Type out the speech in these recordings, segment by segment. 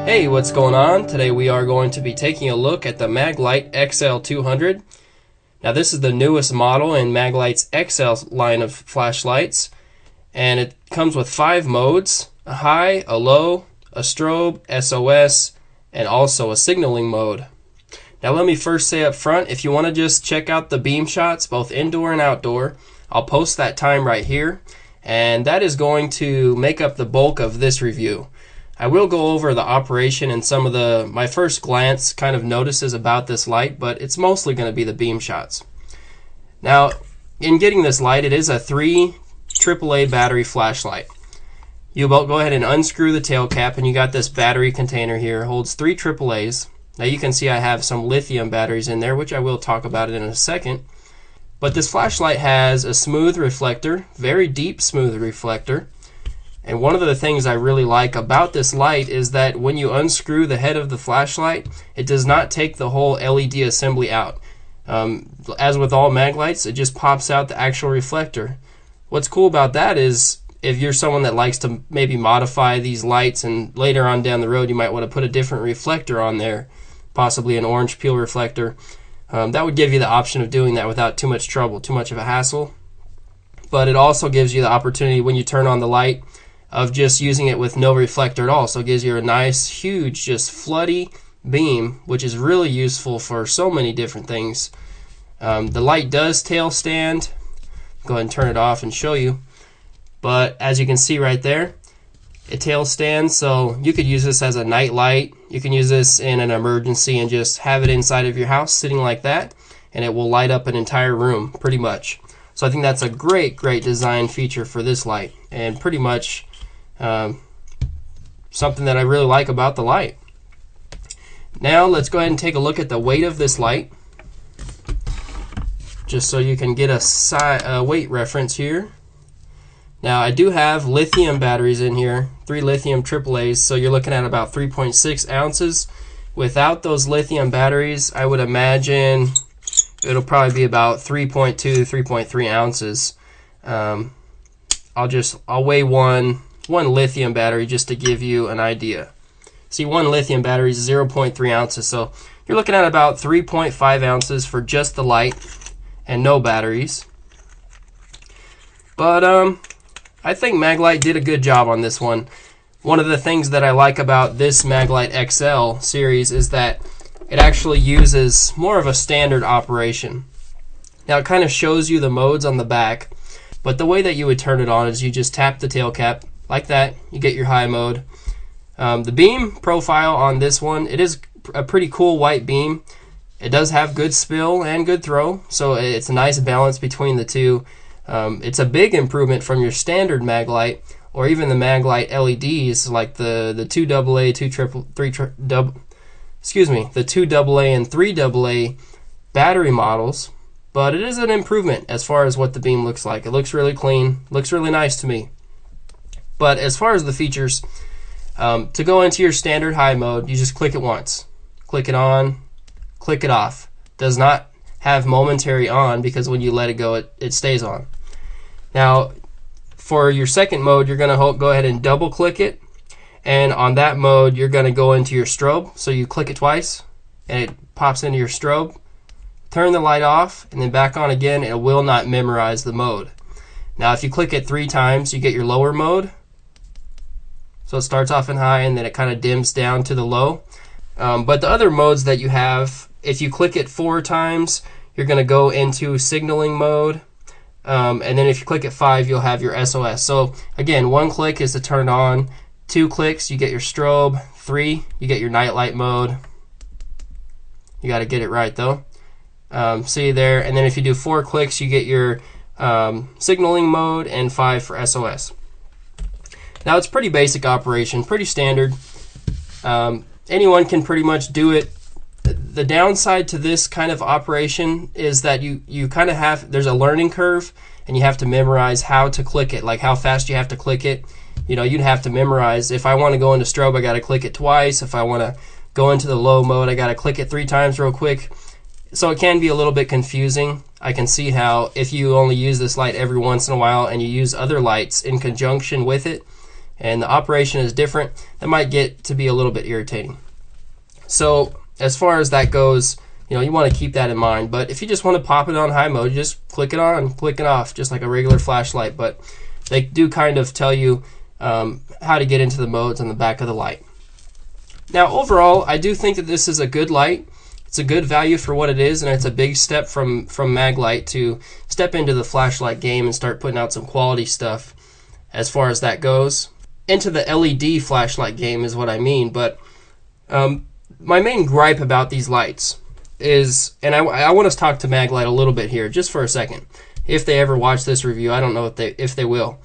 Hey, what's going on? Today we are going to be taking a look at the Maglite XL200. Now this is the newest model in Maglite's XL line of flashlights, and it comes with 5 modes: a high, a low, a strobe, SOS, and also a signaling mode. Now let me first say up front, if you want to just check out the beam shots, both indoor and outdoor, I'll post that time right here, and that is going to make up the bulk of this review. I will go over the operation and some of my first glance kind of notices about this light, but it's mostly going to be the beam shots. Now, in getting this light, it is a 3 AAA battery flashlight. You'll go ahead and unscrew the tail cap, and you got this battery container here. It holds 3 AAAs. Now you can see I have some lithium batteries in there, which I will talk about in a second. But this flashlight has a smooth reflector, very deep smooth reflector. And one of the things I really like about this light is that when you unscrew the head of the flashlight, it does not take the whole LED assembly out. As with all Maglites, it just pops out the actual reflector. What's cool about that is if you're someone that likes to maybe modify these lights and later on down the road you might want to put a different reflector on there, possibly an orange peel reflector, that would give you the option of doing that without too much trouble, too much of a hassle. But it also gives you the opportunity when you turn on the light of just using it with no reflector at all. So it gives you a nice, huge, just floody beam, which is really useful for so many different things. The light does tail stand. Go ahead and turn it off and show you. But as you can see right there, it tail stands, so you could use this as a night light. You can use this in an emergency and just have it inside of your house sitting like that, and it will light up an entire room pretty much. So I think that's a great design feature for this light, and pretty much something that I really like about the light. Now let's go ahead and take a look at the weight of this light, just so you can get a weight reference here. Now I do have lithium batteries in here, 3 lithium AAAs, so you're looking at about 3.6 ounces. Without those lithium batteries, I would imagine it'll probably be about 3.2 to 3.3 ounces. I'll weigh one lithium battery just to give you an idea. See, one lithium battery is 0.3 ounces, so you're looking at about 3.5 ounces for just the light and no batteries. But I think Maglite did a good job on this one. One of the things that I like about this Maglite XL series is that it actually uses more of a standard operation. Now it kind of shows you the modes on the back, but the way that you would turn it on is you just tap the tail cap like that, you get your high mode. The beam profile on this one, it is a pretty cool white beam. It does have good spill and good throw, so it's a nice balance between the two. It's a big improvement from your standard Maglite or even the Maglite LEDs like the 2AA, the 2AA and 3AA battery models, but it is an improvement as far as what the beam looks like. It looks really clean, looks really nice to me. But as far as the features, to go into your standard high mode, you just click it once. Click it on, click it off. Does not have momentary on because when you let it go, it stays on. Now, for your second mode, you're going to go ahead and double click it. And on that mode, you're going to go into your strobe. So you click it twice, and it pops into your strobe. Turn the light off, and then back on again, and it will not memorize the mode. Now, if you click it 3 times, you get your lower mode. So it starts off in high and then it kind of dims down to the low. But the other modes that you have, if you click it 4 times, you're going to go into signaling mode. And then if you click it 5, you'll have your SOS. So again, 1 click is to turn it on. 2 clicks, you get your strobe. 3, you get your night light mode. You got to get it right though. See there. And then if you do 4 clicks, you get your signaling mode, and 5 for SOS. Now it's pretty basic operation, pretty standard. Anyone can pretty much do it. The downside to this kind of operation is that you kind of there's a learning curve, and you have to memorize how to click it, like how fast you have to click it. You know, you'd have to memorize. If I want to go into strobe, I got to click it twice. If I want to go into the low mode, I got to click it 3 times real quick. So it can be a little bit confusing. I can see how if you only use this light every once in a while and you use other lights in conjunction with it, and the operation is different, that might get to be a little bit irritating. So as far as that goes, you want to keep that in mind. But if you just want to pop it on high mode, you just click it on, click it off, just like a regular flashlight. But they do kind of tell you how to get into the modes on the back of the light. Now overall, I do think that this is a good light. It's a good value for what it is, and it's a big step from Maglite to step into the flashlight game and start putting out some quality stuff as far as that goes. Into the LED flashlight game is what I mean. But my main gripe about these lights is, and I want to talk to Maglite a little bit here just for a second. If they ever watch this review, I don't know if they will.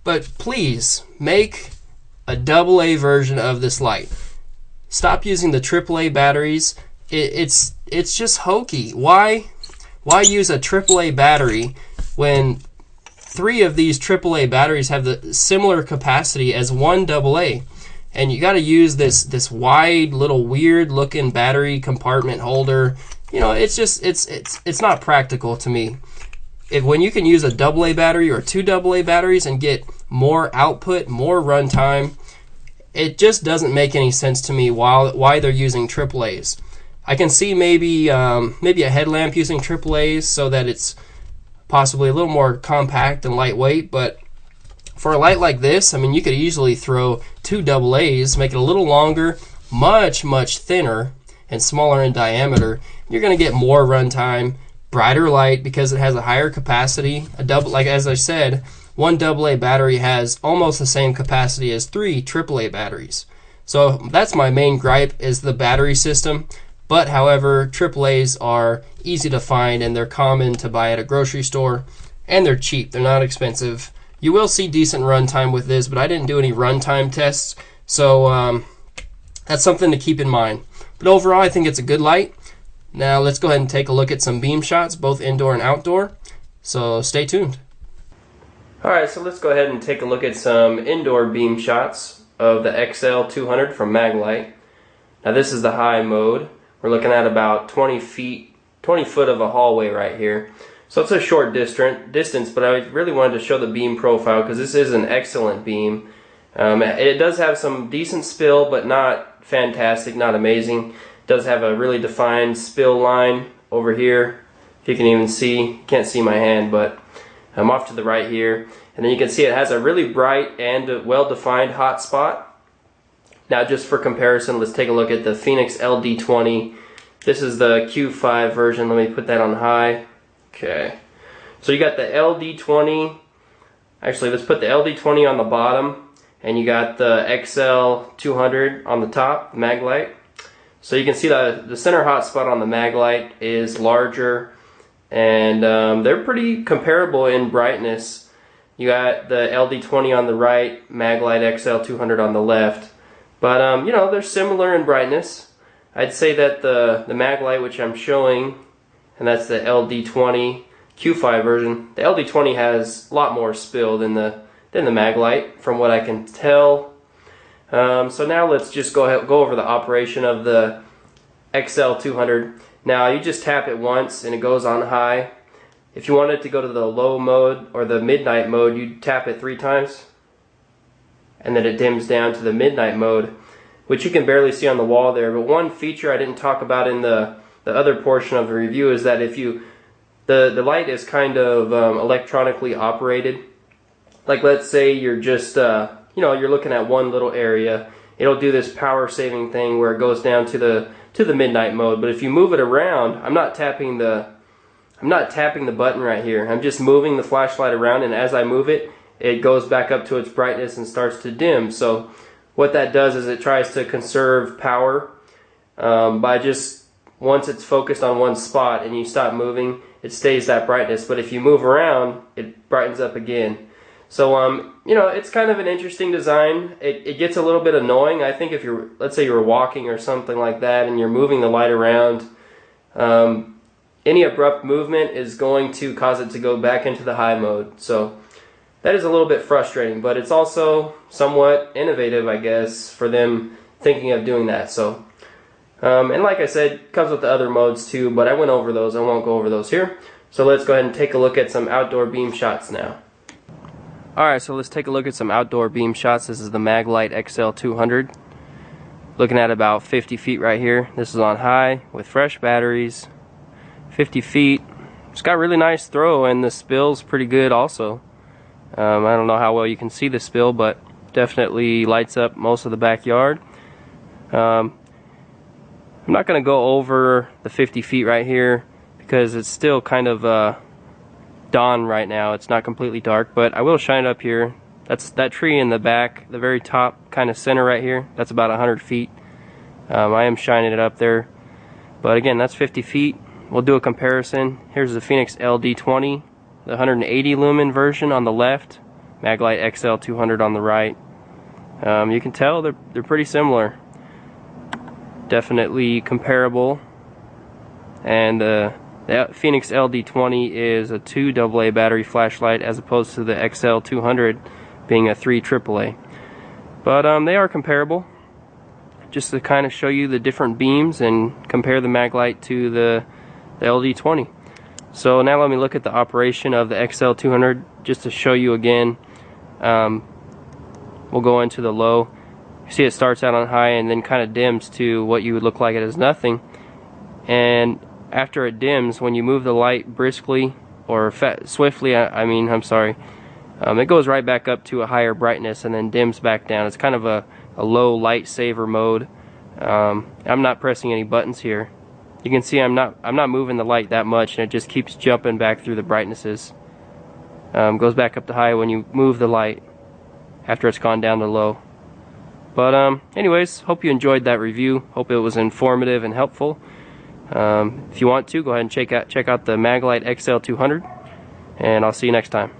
But please make a AA version of this light. Stop using the AAA batteries. It's just hokey. Why use a AAA battery when 3 of these AAA batteries have the similar capacity as one AA? And you got to use this wide little weird looking battery compartment holder. It's not practical to me. When you can use a AA battery or 2 AA batteries and get more output, more runtime, it just doesn't make any sense to me why they're using AAAs. I can see maybe a headlamp using AAAs so that it's possibly a little more compact and lightweight, but for a light like this, I mean, you could easily throw 2 AAs, make it a little longer, much thinner, and smaller in diameter. You're going to get more runtime, brighter light because it has a higher capacity. Like as I said, 1 AA battery has almost the same capacity as 3 AAA batteries. So that's my main gripe, is the battery system. But however, AAAs are easy to find and they're common to buy at a grocery store, and they're cheap. They're not expensive. You will see decent runtime with this, but I didn't do any runtime tests, so that's something to keep in mind. But overall, I think it's a good light. Now let's go ahead and take a look at some beam shots, both indoor and outdoor. So stay tuned. Alright, so let's go ahead and take a look at some indoor beam shots of the XL200 from Maglite. Now this is the high mode. We're looking at about 20 foot of a hallway right here. So it's a short distance, but I really wanted to show the beam profile because this is an excellent beam. It does have some decent spill, but not fantastic, not amazing. It does have a really defined spill line over here. If you can even see, can't see my hand, but I'm off to the right here. And then you can see it has a really bright and well-defined hot spot. Now just for comparison, let's take a look at the Fenix LD20. This is the Q5 version. Let me put that on high. Okay, so you got the LD20. Actually, let's put the LD20 on the bottom, and you got the XL200 on the top, Maglite. So you can see the center hotspot on the Maglite is larger, and they're pretty comparable in brightness. You got the LD20 on the right, Maglite XL200 on the left, but they're similar in brightness. I'd say that the Maglite, which I'm showing, and that's the LD20 Q5 version. The LD20 has a lot more spill than the Maglite, from what I can tell. So now let's just go over the operation of the XL200. Now you just tap it once and it goes on high. If you wanted to go to the low mode or the midnight mode, you tap it 3 times, and then it dims down to the midnight mode, which you can barely see on the wall there. But one feature I didn't talk about in the other portion of the review is that if the light is kind of electronically operated. Like let's say you're just you're looking at one little area, it'll do this power saving thing where it goes down to the midnight mode. But if you move it around, I'm not tapping the button right here. I'm just moving the flashlight around, and as I move it, it goes back up to its brightness and starts to dim. So what that does is it tries to conserve power by just, once it's focused on one spot and you stop moving, it stays that brightness. But if you move around, it brightens up again. So it's kind of an interesting design. It gets a little bit annoying. I think if let's say you're walking or something like that and you're moving the light around, any abrupt movement is going to cause it to go back into the high mode. So that is a little bit frustrating, but it's also somewhat innovative, I guess, for them thinking of doing that. So and like I said, it comes with the other modes too, but I went over those. I won't go over those here. So let's go ahead and take a look at some outdoor beam shots now. Alright, so let's take a look at some outdoor beam shots. This is the Maglite XL200. Looking at about 50 feet right here. This is on high with fresh batteries. 50 feet. It's got really nice throw, and the spill's pretty good also. I don't know how well you can see the spill, but definitely lights up most of the backyard. I'm not going to go over the 50 feet right here because it's still kind of dawn right now. It's not completely dark, but I will shine it up here. That's that tree in the back, the very top kind of center right here. That's about 100 feet. I am shining it up there, but again, that's 50 feet. We'll do a comparison. Here's the Phoenix LD20, the 180 lumen version on the left, Maglite XL200 on the right. You can tell they're pretty similar, definitely comparable. And the Phoenix LD20 is a 2 AA battery flashlight as opposed to the XL200 being a 3 AAA. But they are comparable, just to kind of show you the different beams and compare the Maglite to the LD20. So now let me look at the operation of the XL200 just to show you again. We'll go into the low. You see it starts out on high and then kind of dims to what you would look like it is nothing. And after it dims, when you move the light briskly or swiftly, it goes right back up to a higher brightness and then dims back down. It's kind of a low light saver mode. I'm not pressing any buttons here. You can see I'm not moving the light that much, and it just keeps jumping back through the brightnesses. Goes back up to high when you move the light after it's gone down to low. But anyways, hope you enjoyed that review. Hope it was informative and helpful. If you want to, go ahead and check out the Maglite XL200, and I'll see you next time.